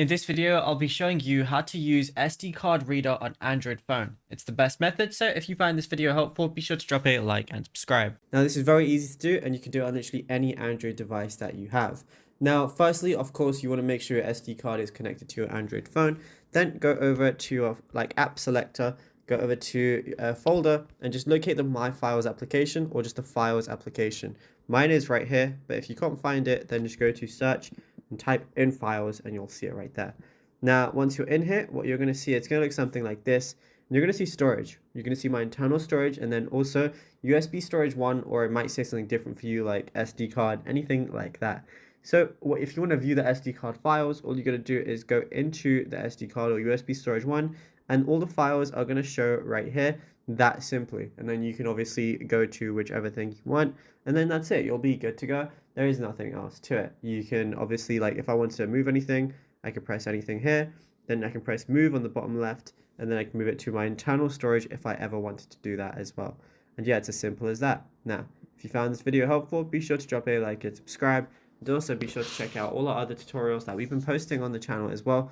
In this video, I'll be showing you how to use SD card reader on Android phone. It's the best method, so if you find this video helpful, be sure to drop a like and subscribe. Now this is very easy to do and you can do it on literally any Android device that you have. Now firstly, of course, you want to make sure your SD card is connected to your Android phone. Then go over to your app selector, go over to a folder and just locate the My Files application or just the Files application. Mine is right here, but if you can't find it, then just go to search and type in Files and you'll see it right there. Now, once you're in here, what you're going to see, it's going to look something like this. You're going to see storage. You're going to see my internal storage and then also USB storage 1, or it might say something different for you like SD card, anything like that. So if you want to view the SD card files, all you got to do is go into the SD card or USB storage 1 and all the files are going to show right here, that simply. And then you can obviously go to whichever thing you want and then that's it. You'll be good to go. There is nothing else to it. You can obviously, if I want to move anything, I can press anything here. Then I can press move on the bottom left and then I can move it to my internal storage if I ever wanted to do that as well. And yeah, it's as simple as that. Now, if you found this video helpful, be sure to drop a like and subscribe. And also be sure to check out all our other tutorials that we've been posting on the channel as well.